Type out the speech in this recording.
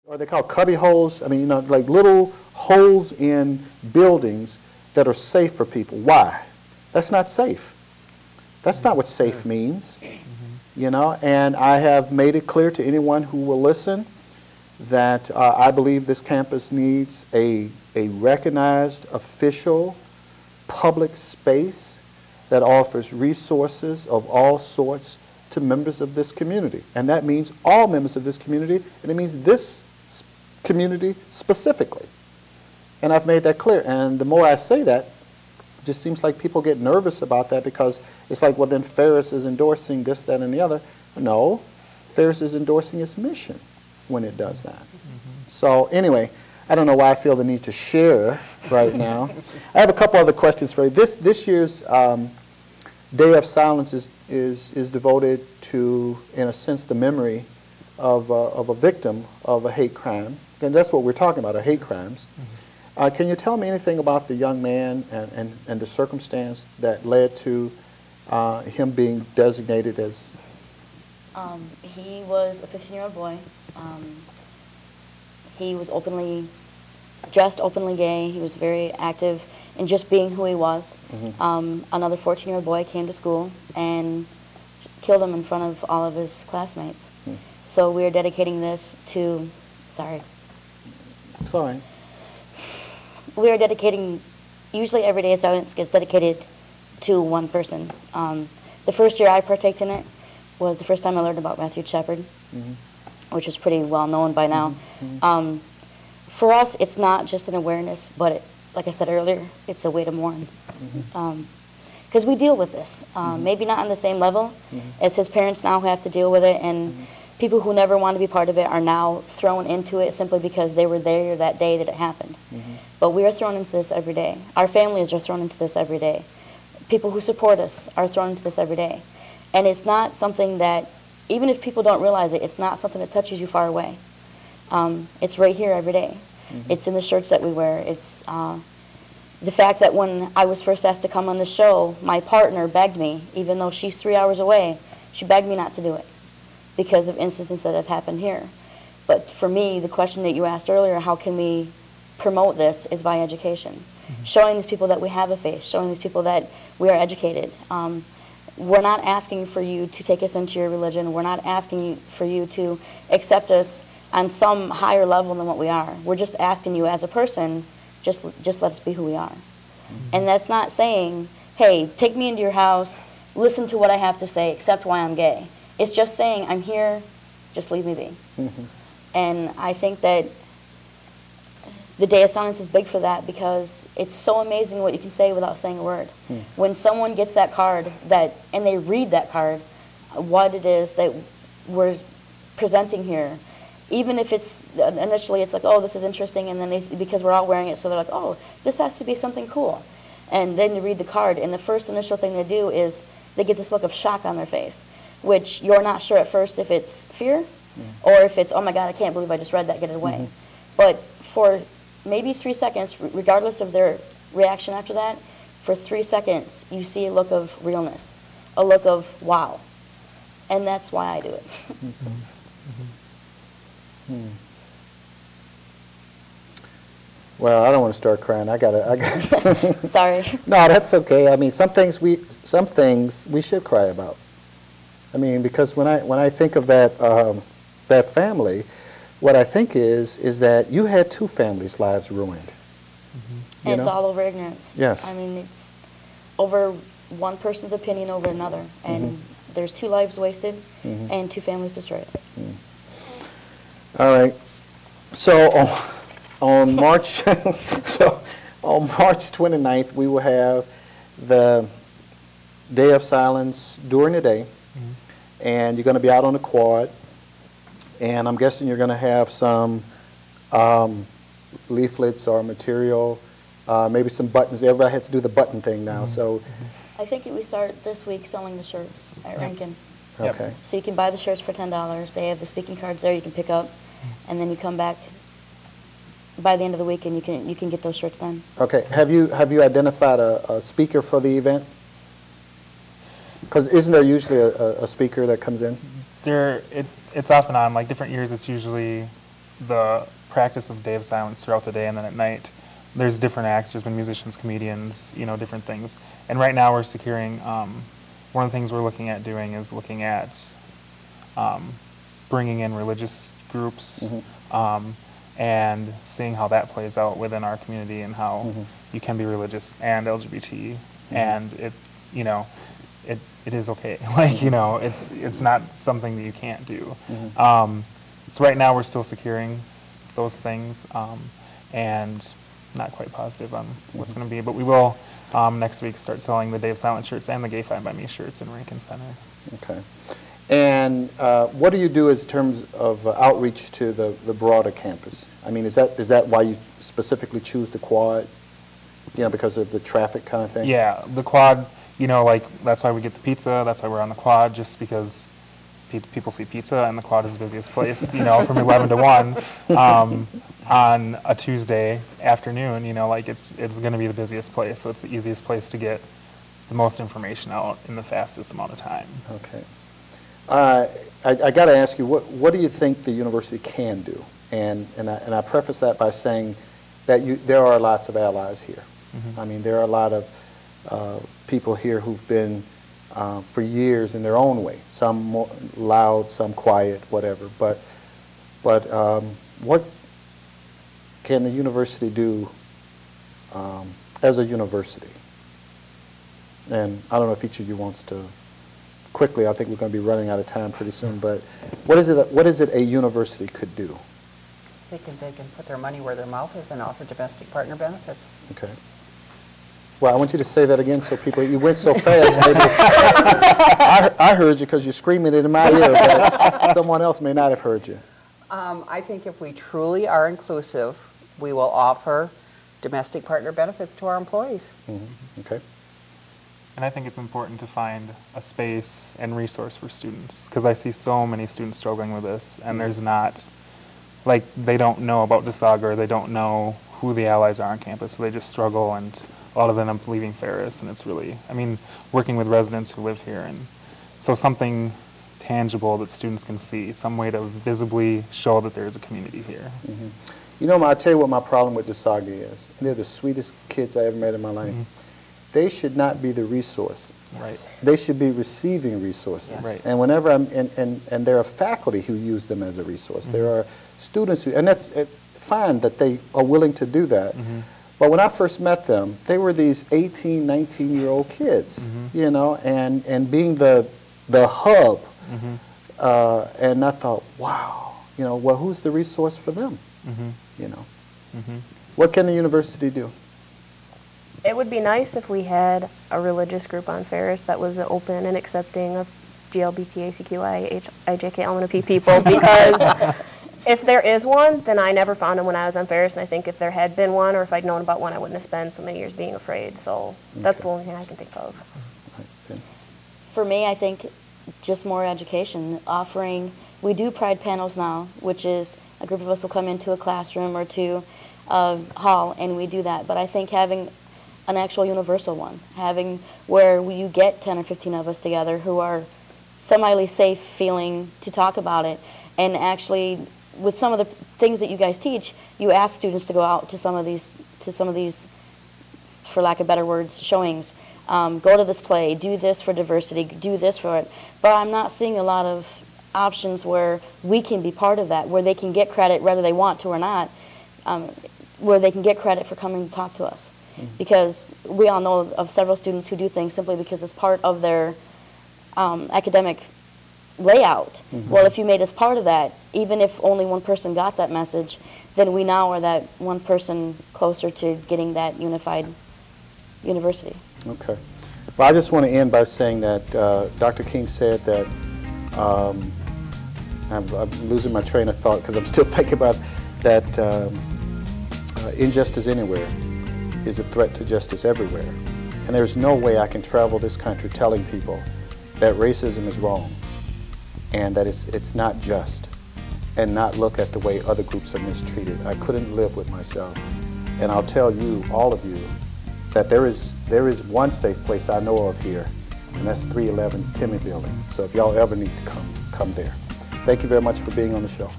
Are they called cubby holes? I mean, you know, like little holes in buildings that are safe for people. Why? That's not safe. That's not what safe means, you know. And I have made it clear to anyone who will listen that I believe this campus needs a recognized, official, public space that offers resources of all sorts to members of this community. And that means all members of this community, and it means this community specifically. And I've made that clear. And the more I say that, it just seems like people get nervous about that because it's like, well, then Ferris is endorsing this, that, and the other. No, Ferris is endorsing its mission when it does that. So anyway, I don't know why I feel the need to share right now. I have a couple other questions for you. This year's Day of Silence is devoted to, in a sense, the memory of a victim of a hate crime. And that's what we're talking about, are hate crimes. Can you tell me anything about the young man and the circumstance that led to him being designated as? He was a 15-year-old boy. He was dressed openly gay. He was very active in just being who he was. Another 14-year-old boy came to school and killed him in front of all of his classmates. So we are dedicating this to, sorry. Fine. We are dedicating, usually every Day of Silence gets dedicated to one person. The first year I partaked in it was the first time I learned about Matthew Shepard, which is pretty well known by now. For us, it's not just an awareness, but like I said earlier, it's a way to mourn. Because we deal with this, maybe not on the same level as his parents now who have to deal with it, and people who never want to be part of it are now thrown into it simply because they were there that day that it happened. But we are thrown into this every day. Our families are thrown into this every day. People who support us are thrown into this every day. And it's not something that, even if people don't realize it, it's not something that touches you far away. It's right here every day. It's in the shirts that we wear. It's the fact that when I was first asked to come on the show, my partner begged me, even though she's 3 hours away, she begged me not to do it because of incidents that have happened here. But for me, the question that you asked earlier, how can we promote this, is by education. Showing these people that we have a face, showing these people that we are educated. We're not asking for you to take us into your religion. We're not asking for you to accept us on some higher level than what we are. We're just asking you as a person, just let us be who we are. And that's not saying, hey, take me into your house, listen to what I have to say, accept why I'm gay. It's just saying, I'm here, just leave me be. And I think that the Day of Silence is big for that because it's so amazing what you can say without saying a word. When someone gets that card and they read that card, what it is that we're presenting here, even if it's initially it's like, oh, this is interesting, and then because we're all wearing it, so they're like, oh, this has to be something cool. And then you read the card, and the first initial thing they do is they get this look of shock on their face, which you're not sure at first if it's fear or if it's, oh my God, I can't believe I just read that, get it away. But for maybe 3 seconds, regardless of their reaction after that, for 3 seconds, you see a look of realness, a look of wow. And that's why I do it. Well, I don't want to start crying. I got. Sorry. No, that's okay. I mean, some things we should cry about. I mean, because when I think of that family, what I think is that you had 2 families' lives ruined. And it's all over ignorance. Yes. I mean, it's over one person's opinion over another, and there's 2 lives wasted and 2 families destroyed. All right. So on March on March 29th, we will have the Day of Silence during the day, and you're going to be out on the quad. And I'm guessing you're going to have some leaflets or material, maybe some buttons. Everybody has to do the button thing now. So, I think we start this week selling the shirts at Rankin. Okay. So you can buy the shirts for $10. They have the speaking cards there you can pick up, and then you come back by the end of the week and you can get those shirts done. Okay. Have you identified a speaker for the event? Because isn't there usually a speaker that comes in? It's off and on. Like different years, it's usually the practice of Day of Silence throughout the day, and then at night there's different acts. There's been musicians, comedians, different things. And right now we're securing, one of the things we're looking at doing is looking at bringing in religious groups and seeing how that plays out within our community, and how you can be religious and LGBT, and it is okay. Like, it's not something that you can't do. So right now we're still securing those things, and not quite positive on what's going to be, but we will next week start selling the Day of Silence shirts and the Gay Fine by Me shirts in Rankin Center. Okay. And what do you do in terms of outreach to the broader campus? I mean, is that why you specifically choose the quad? Because of the traffic kind of thing? Yeah, the quad, like that's why we get the pizza, that's why we're on the quad, just because people see pizza, and the quad is the busiest place, from 11 to 1 on a Tuesday afternoon, like it's going to be the busiest place, so it's the easiest place to get the most information out in the fastest amount of time. Okay. I got to ask you, what do you think the university can do? And I preface that by saying that there are lots of allies here. I mean, there are a lot of people here who've been for years in their own way. Some more loud, some quiet, whatever. But what can the university do as a university? And I don't know if each of you wants to quickly. I think we're going to be running out of time pretty soon. But what is it a university could do? They can put their money where their mouth is and offer domestic partner benefits. Okay. Well, I want you to say that again so people, you went so fast, maybe. I heard you because you're screaming it in my ear, but someone else may not have heard you. I think if we truly are inclusive, we will offer domestic partner benefits to our employees. Okay. And I think it's important to find a space and resource for students, because I see so many students struggling with this, and there's not, like, they don't know about DSAGA, or they don't know who the allies are on campus, so they just struggle, and a lot of them end up leaving Ferris, and it's really, working with residents who live here, and so something tangible that students can see, some way to visibly show that there is a community here. I'll tell you what my problem with DSAGA is. They're the sweetest kids I ever met in my life. They should not be the resource. Right. They should be receiving resources. Yes. Right. And whenever and there are faculty who use them as a resource. There are students who, and that's fine that they are willing to do that. But when I first met them, they were these 18, 19-year-old kids, and being the hub. And I thought, wow, well, who's the resource for them? What can the university do? It would be nice if we had a religious group on Ferris that was open and accepting of GLBTACQI, IJK, LMNOP people, because if there is one, then I never found them when I was on Ferris, and I think if there had been one, or if I'd known about one, I wouldn't have spent so many years being afraid. So that's the only thing I can think of. For me, I think just more education, we do pride panels now, which is a group of us will come into a classroom or to a hall, and we do that. But I think having an actual universal one, having where you get 10 or 15 of us together who are semi-safe feeling to talk about it, and actually with some of the things that you guys teach, you ask students to go out to some of these, for lack of better words, showings. Go to this play, do this for diversity, do this for it. But I'm not seeing a lot of options where we can be part of that, where they can get credit whether they want to or not, where they can get credit for coming to talk to us. Because we all know of several students who do things simply because it's part of their academic layout. Well, if you made us part of that, even if only one person got that message, then we now are that one person closer to getting that unified university. Okay. Well, I just want to end by saying that Dr. King said that, I'm losing my train of thought because I'm still thinking about that injustice anywhere is a threat to justice everywhere. And there's no way I can travel this country telling people that racism is wrong and that it's not just, and not look at the way other groups are mistreated. I couldn't live with myself. And I'll tell you, all of you, that there is one safe place I know of here, and that's 311 Timmy Building. So if y'all ever need to come there. Thank you very much for being on the show.